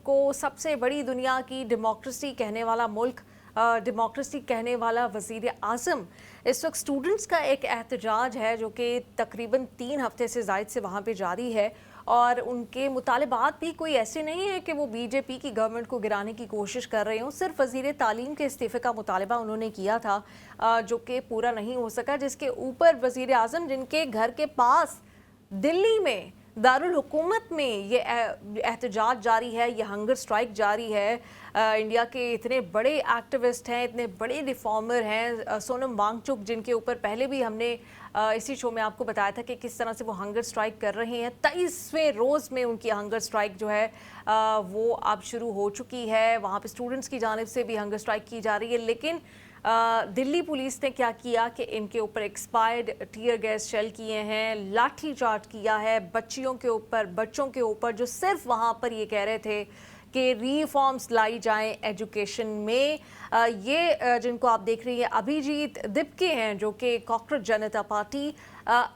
को सबसे बड़ी दुनिया की डेमोक्रेसी कहने वाला मुल्क, डेमोक्रेसी कहने वाला वज़ीर आज़म, इस वक्त स्टूडेंट्स का एक एहतजाज है जो कि तकरीबन 3 हफ्ते से ज़ायद से वहाँ पे जारी है। और उनके मुतालबात भी कोई ऐसे नहीं है कि वो बीजेपी की गवर्नमेंट को गिराने की कोशिश कर रहे हों। सिर्फ वज़ीर तालीम के इस्तीफ़े का मुतालबा उन्होंने किया था जो कि पूरा नहीं हो सका, जिसके ऊपर वज़ीर आज़म जिनके घर के पास दिल्ली में दारुल हुकूमत में ये एहतजाज जारी है, ये हंगर स्ट्राइक जारी है। इंडिया के इतने बड़े एक्टिविस्ट हैं, इतने बड़े रिफॉर्मर हैं, सोनम वांगचुक, जिनके ऊपर पहले भी हमने इसी शो में आपको बताया था कि किस तरह से वो हंगर स्ट्राइक कर रहे हैं। 23वें रोज़ में उनकी हंगर स्ट्राइक जो है वो अब शुरू हो चुकी है। वहाँ पे स्टूडेंट्स की जानिब से भी हंगर स्ट्राइक की जा रही है, लेकिन दिल्ली पुलिस ने क्या किया कि इनके ऊपर एक्सपायर्ड टीयर गैस शेल किए हैं, लाठी चार्ज किया है बच्चियों के ऊपर, बच्चों के ऊपर, जो सिर्फ वहाँ पर ये कह रहे थे कि रिफॉर्म्स लाई जाएं एजुकेशन में। ये जिनको आप देख रही हैं अभिजीत दिपके हैं, जो कि कॉकरोच जनता पार्टी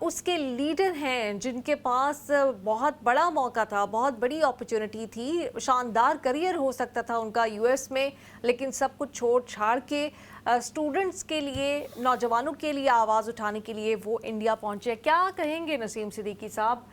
उसके लीडर हैं, जिनके पास बहुत बड़ा मौका था, बहुत बड़ी अपॉर्चुनिटी थी, शानदार करियर हो सकता था उनका यूएस में, लेकिन सब कुछ छोड़ छाड़ के स्टूडेंट्स के लिए, नौजवानों के लिए आवाज़ उठाने के लिए वो इंडिया पहुंचे। क्या कहेंगे नसीम सिद्दीकी साहब?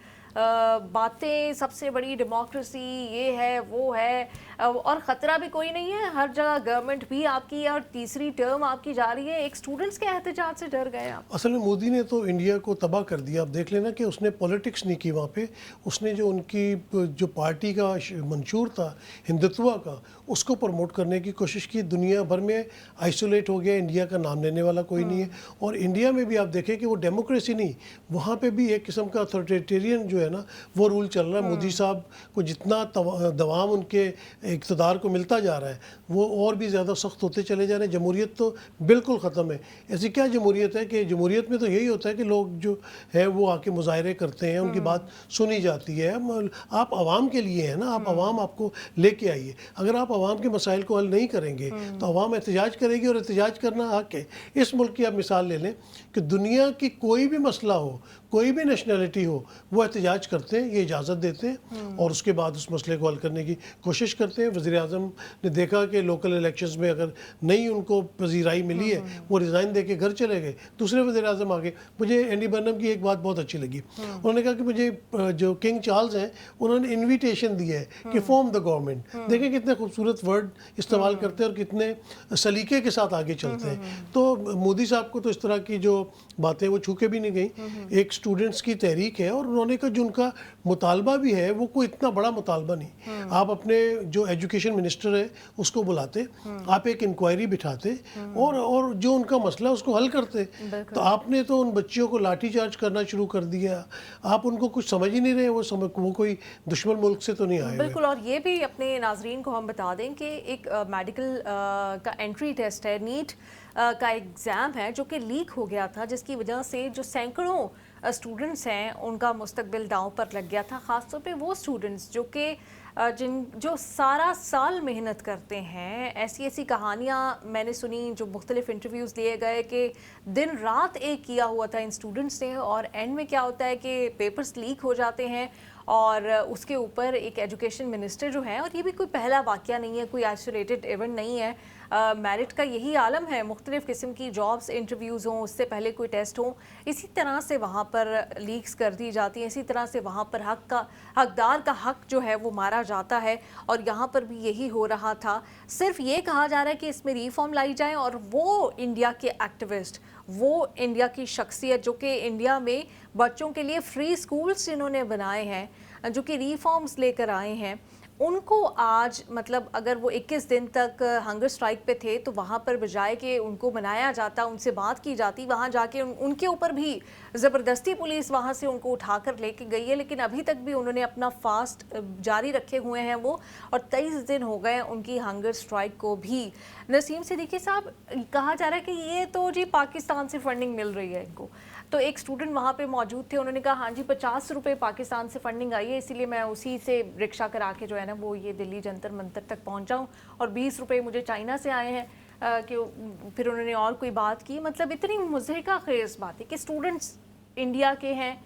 बातें सबसे बड़ी डेमोक्रेसी ये है वो है, और ख़तरा भी कोई नहीं है, हर जगह गवर्नमेंट भी आपकी है और तीसरी टर्म आपकी जा रही है। एक स्टूडेंट्स के एहतजाज से डर गए आप? असल में मोदी ने तो इंडिया को तबाह कर दिया। आप देख लेना कि उसने पॉलिटिक्स नहीं की वहाँ पे। उसने जो उनकी जो पार्टी का मंशूर था हिंदुत्व का, उसको प्रमोट करने की कोशिश की। दुनिया भर में आइसोलेट हो गया, इंडिया का नाम लेने वाला कोई नहीं है। और इंडिया में भी आप देखें कि वो डेमोक्रेसी नहीं, वहाँ पे भी एक किस्म का अथॉरिटेरियन जो है ना वो रूल चल रहा है। मोदी साहब को जितना दवाम उनके इक़्तिदार को मिलता जा रहा है वो और भी ज़्यादा सख्त होते चले जा रहे हैं। जमहूरियत तो बिल्कुल ख़त्म है। ऐसी क्या जमहूरियत है कि जमहूरियत में तो यही होता है कि लोग जो है वो आके मुज़ाहरे करते हैं, उनकी बात सुनी जाती है। आप आवाम के लिए हैं ना, आप आवाम आपको लेके आइए। अगर आप आवाम के मसाइल को हल नहीं करेंगे तो आवाम एहतजाज करेगी, और एहतजाज करना हक है। इस मुल्क की आप मिसाल ले लें कि दुनिया की कोई भी मसला हो, कोई भी नेशनलिटी हो, वो एहतजाज करते हैं, ये इजाज़त देते हैं और उसके बाद उस मसले को हल करने की कोशिश करते हैं। वज़ीर आज़म ने देखा कि लोकल इलेक्शंस में अगर नहीं उनको पजीराई मिली है, वो रिज़ाइन दे के घर चले गए, दूसरे वज़ीर आज़म आ गए। मुझे एंडी बर्नम की एक बात बहुत अच्छी लगी। उन्होंने कहा कि मुझे जो किंग चार्ल्स हैं उन्होंने इन्विटेशन दिया है कि फॉर्म द गवर्नमेंट। देखें कितने खूबसूरत वर्ड इस्तेमाल करते हैं और कितने सलीके के साथ आगे चलते हैं। तो मोदी साहब को तो इस तरह की जो बातें वो छू के भी नहीं गई। एक स्टूडेंट्स की तहरीक है और उन्होंने कहा जो उनका मुतालबा भी है वो कोई इतना बड़ा मुतालबा नहीं। आप अपने जो एजुकेशन मिनिस्टर है उसको बुलाते, आप एक इंक्वायरी बिठाते और जो उनका मसला उसको हल करते। तो आपने तो उन बच्चियों को लाठी चार्ज करना शुरू कर दिया। आप उनको कुछ समझ ही नहीं रहे, वो कोई दुश्मन मुल्क से तो नहीं आए। बिल्कुल। और ये भी अपने नाजरीन को हम बता दें कि एक मेडिकल का एंट्री टेस्ट है, नीट का एग्ज़ाम है, जो कि लीक हो गया था, जिसकी वजह से जो सैकड़ों स्टूडेंट्स हैं उनका मुस्तकबिल दांव पर लग गया था। ख़ासतौर पे वो स्टूडेंट्स जो सारा साल मेहनत करते हैं। ऐसी ऐसी कहानियाँ मैंने सुनी, जो मुख्तलिफ इंटरव्यूज़ लिए गए कि दिन रात एक किया हुआ था इन स्टूडेंट्स ने, और एंड में क्या होता है कि पेपर्स लीक हो जाते हैं और उसके ऊपर एक एजुकेशन मिनिस्टर जो है, और ये भी कोई पहला वाक़या नहीं है, कोई आइसोलेटेड इवेंट नहीं है। मेरिट का यही आलम है, मुख्तलिफ़ किस्म की जॉब्स इंटरव्यूज़ हों, उससे पहले कोई टेस्ट हो, इसी तरह से वहाँ पर लीक्स कर दी जाती हैं, इसी तरह से वहाँ पर हकदार का हक जो है वो मारा जाता है। और यहाँ पर भी यही हो रहा था। सिर्फ ये कहा जा रहा है कि इसमें रिफॉर्म लाई जाए, और वो इंडिया के एक्टिविस्ट, वो इंडिया की शख्सियत जो कि इंडिया में बच्चों के लिए फ्री स्कूल्स जिन्होंने बनाए हैं, जो कि रिफॉर्म्स लेकर आए हैं, उनको आज मतलब अगर वो 21 दिन तक हंगर स्ट्राइक पे थे तो वहाँ पर बजाय कि उनको मनाया जाता, उनसे बात की जाती, वहाँ जाके उनके ऊपर भी ज़बरदस्ती पुलिस वहाँ से उनको उठाकर लेके गई है। लेकिन अभी तक भी उन्होंने अपना फास्ट जारी रखे हुए हैं वो, और 23 दिन हो गए उनकी हंगर स्ट्राइक को भी। नसीम सिद्दीकी साहब, कहा जा रहा है कि ये तो जी पाकिस्तान से फंडिंग मिल रही है इनको। तो एक स्टूडेंट वहाँ पे मौजूद थे, उन्होंने कहा हाँ जी 50 रुपये पाकिस्तान से फंडिंग आई है, इसीलिए मैं उसी से रिक्शा करा के जो है ना वो ये दिल्ली जंतर मंतर तक पहुँचा हूँ, और 20 रुपये मुझे चाइना से आए हैं। कि फिर उन्होंने और कोई बात की। मतलब इतनी मुज़हिका ख़ेज़ बात है कि स्टूडेंट्स इंडिया के हैं,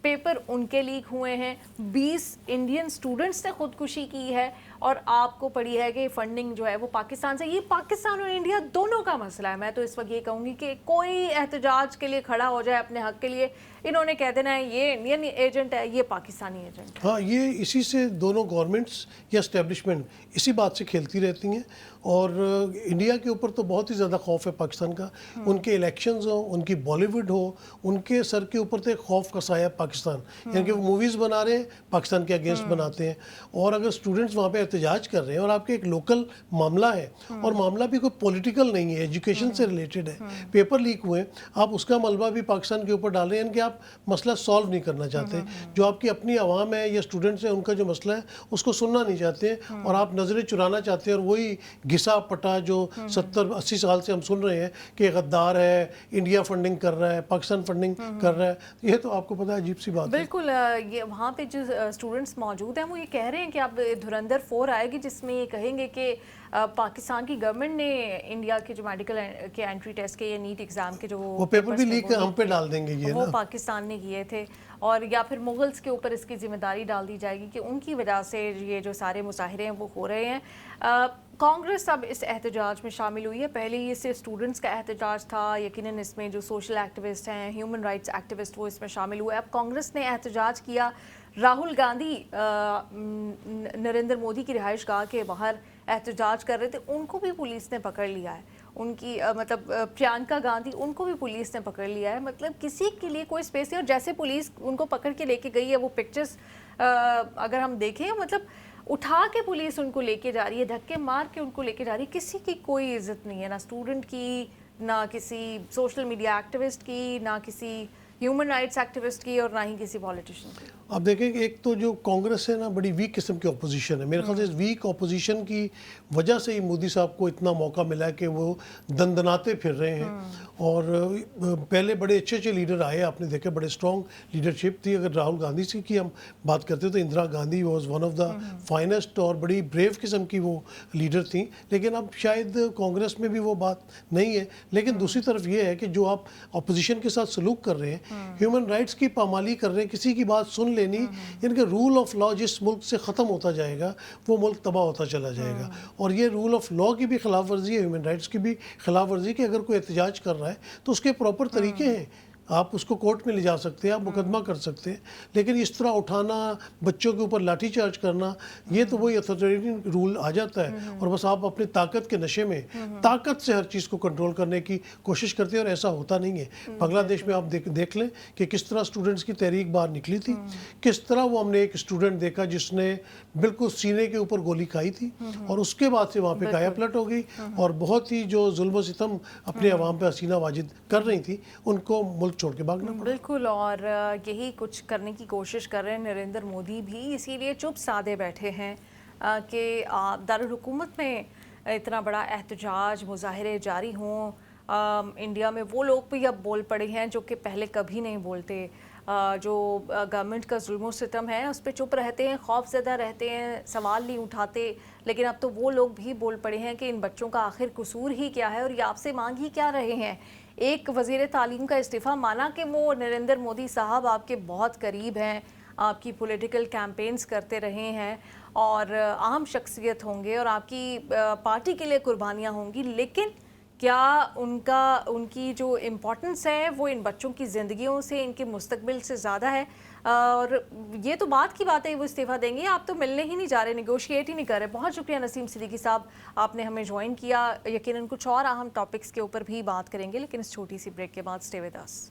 पेपर उनके लीक हुए हैं, 20 इंडियन स्टूडेंट्स ने ख़ुदकुशी की है, اور آپ کو پڑی ہے کہ فنڈنگ جو ہے وہ پاکستان سے. یہ پاکستان اور انڈیا دونوں کا مسئلہ ہے. میں تو اس وقت یہ کہوں گی کہ کوئی احتجاج کے لیے کھڑا ہو جائے اپنے حق کے لیے, انہوں نے کہہ دینا ہے یہ انڈین ایجنٹ ہے, یہ پاکستانی ایجنٹ ہے. ہاں, یہ اسی سے دونوں گورنمنٹس یا اسٹیبلشمنٹ اسی بات سے کھیلتی رہتی ہیں. اور انڈیا کے اوپر تو بہت ہی زیادہ خوف ہے پاکستان کا. ان کے الیکشنز ہوں, ان کی بالی ووڈ ہو, ان کے سر کے اوپر تو ایک خوف کا سایہ پاکستان, یعنی کہ وہ موویز بنا رہے ہیں پاکستان کے اگینسٹ بناتے ہیں. اور اگر اسٹوڈنٹس وہاں پہ احتجاج کر رہے ہیں اور آپ کے ایک لوکل معاملہ ہے, اور معاملہ بھی کوئی پولیٹیکل نہیں ہے, ایجوکیشن سے ریلیٹڈ ہے, پیپر لیک ہوئے, آپ اس کا ملبہ بھی پاکستان کے اوپر ڈال رہے ہیں, یعنی کہ آپ مسئلہ سالو نہیں کرنا چاہتے. جو آپ کی اپنی عوام ہے یا اسٹوڈنٹس ہیں, ان کا جو مسئلہ ہے اس کو سننا نہیں چاہتے ہیں, اور آپ نظریں چرانا چاہتے ہیں. اور وہی گھسا پٹا جو 70-80 سال سے ہم سن رہے ہیں کہ غدار ہے, انڈیا فنڈنگ کر رہا ہے, پاکستان فنڈنگ کر رہا ہے, یہ تو آپ کو پتہ ہے عجیب سی بات ہے. بالکل. یہ وہاں پہ جو اسٹوڈنٹس موجود ہیں وہ یہ کہہ رہے ہیں کہ اب دھرندر 4 آئے گی جس میں یہ کہیں گے کہ پاکستان کی گورنمنٹ نے انڈیا کے جو میڈیکل کے انٹری ٹیسٹ کے یا نیٹ ایگزام کے جو وہ پیپر بھی لیک ہم پہ ڈال دیں گے, یہ وہ پاکستان نے کیے تھے, اور یا پھر مغلز کے اوپر اس کی ذمہ داری ڈال دی جائے گی کہ ان کی وجہ سے یہ جو سارے مظاہرے ہیں وہ ہو رہے ہیں. کانگریس اب اس احتجاج میں شامل ہوئی ہے. پہلے یہ صرف اسٹوڈنٹس کا احتجاج تھا, یقیناً اس میں جو سوشل ایکٹیوسٹ ہیں, ہیومن رائٹس ایکٹیوسٹ, وہ اس میں شامل ہوئے. اب کانگریس نے احتجاج کیا. راہل گاندھی نریندر مودی کی رہائش گاہ کے باہر احتجاج کر رہے تھے, ان کو بھی پولیس نے پکڑ لیا ہے. ان کی مطلب پرینکا گاندھی, ان کو بھی پولیس نے پکڑ لیا ہے. مطلب کسی کے لیے کوئی اسپیس نہیں. اور جیسے پولیس ان کو پکڑ کے لے کے گئی ہے, وہ پکچرز اگر ہم دیکھیں, مطلب اٹھا کے پولیس ان کو لے کے جا رہی ہے, دھکے مار کے ان کو لے کے جا رہی ہے. کسی کی کوئی عزت نہیں ہے, نہ اسٹوڈنٹ کی, نہ کسی سوشل میڈیا ایکٹیوسٹ کی, نہ کسی ہیومن رائٹس ایکٹیوسٹ کی, اور نہ ہی کسی پولیٹیشین کی. آپ دیکھیں کہ ایک تو جو کانگریس ہے نا, بڑی ویک قسم کی اپوزیشن ہے. میرے خیال سے اس ویک اپوزیشن کی وجہ سے ہی مودی صاحب کو اتنا موقع ملا کہ وہ دندناتے پھر رہے ہیں. اور پہلے بڑے اچھے اچھے لیڈر آئے, آپ نے دیکھا بڑے اسٹرانگ لیڈرشپ تھی. اگر راہل گاندھی سے کی ہم بات کرتے تو Indira Gandhi was one of the finest اور بڑی بریو قسم کی وہ لیڈر تھیں. لیکن اب شاید کانگریس میں بھی وہ بات نہیں ہے. لیکن دوسری طرف یہ ہے کہ جو آپ اپوزیشن کے ساتھ سلوک کر رہے ہیں, ہیومن رائٹس کی پامالی کر رہے ہیں, کسی کی بات سن لینی, یعنی کہ رول آف لا جس ملک سے ختم ہوتا جائے گا وہ ملک تباہ ہوتا چلا جائے گا. اور یہ رول آف لا کی بھی خلاف ورزی ہے, ہیومن رائٹس کی بھی خلاف ورزی, کہ اگر کوئی احتجاج کر رہا ہے تو اس کے پراپر طریقے ہیں. آپ اس کو کورٹ میں لے جا سکتے ہیں, آپ مقدمہ کر سکتے ہیں. لیکن اس طرح اٹھانا, بچوں کے اوپر لاٹھی چارج کرنا, یہ تو وہی اتھارٹیرین رول آ جاتا ہے. اور بس آپ اپنے طاقت کے نشے میں طاقت سے ہر چیز کو کنٹرول کرنے کی کوشش کرتے ہیں, اور ایسا ہوتا نہیں ہے. بنگلہ دیش میں آپ دیکھ لیں کہ کس طرح اسٹوڈنٹس کی تحریک باہر نکلی تھی, کس طرح وہ ہم نے ایک اسٹوڈنٹ دیکھا جس نے بالکل سینے کے اوپر گولی کھائی تھی, اور اس کے بعد سے وہاں پہ کایا پلٹ ہو گئی. اور بہت ہی جو ظلم و ستم اپنے عوام پہ حسینہ واجد کر رہی تھی, ان کو ملک چھوڑ کے بھاگنا پڑا. بالکل. اور یہی کچھ کرنے کی کوشش کر رہے ہیں نریندر مودی بھی, اسی لیے چپ سادے بیٹھے ہیں کہ دارالحکومت میں اتنا بڑا احتجاج, مظاہرے جاری ہوں. انڈیا میں وہ لوگ بھی اب بول پڑے ہیں جو کہ پہلے کبھی نہیں بولتے. جو گورنمنٹ کا ظلم و ستم ہے اس پہ چپ رہتے ہیں, خوف زدہ رہتے ہیں, سوال نہیں اٹھاتے. لیکن اب تو وہ لوگ بھی بول پڑے ہیں کہ ان بچوں کا آخر قصور ہی کیا ہے, اور یہ آپ سے مانگ ہی کیا رہے ہیں. ایک وزیر تعلیم کا استعفیٰ, مانا کہ وہ نریندر مودی صاحب آپ کے بہت قریب ہیں, آپ کی پولیٹیکل کیمپینز کرتے رہے ہیں, اور اہم شخصیت ہوں گے, اور آپ کی پارٹی کے لیے قربانیاں ہوں گی, لیکن کیا ان کی جو امپورٹنس ہے وہ ان بچوں کی زندگیوں سے, ان کے مستقبل سے زیادہ ہے؟ اور یہ تو بات کی بات ہے وہ استعفیٰ دیں گے, آپ تو ملنے ہی نہیں جا رہے, نیگوشیٹ ہی نہیں کر رہے. بہت شکریہ نسیم صدیقی صاحب, آپ نے ہمیں جوائن کیا. یقیناً کچھ اور اہم ٹاپکس کے اوپر بھی بات کریں گے, لیکن اس چھوٹی سی بریک کے بعد. Stay with us.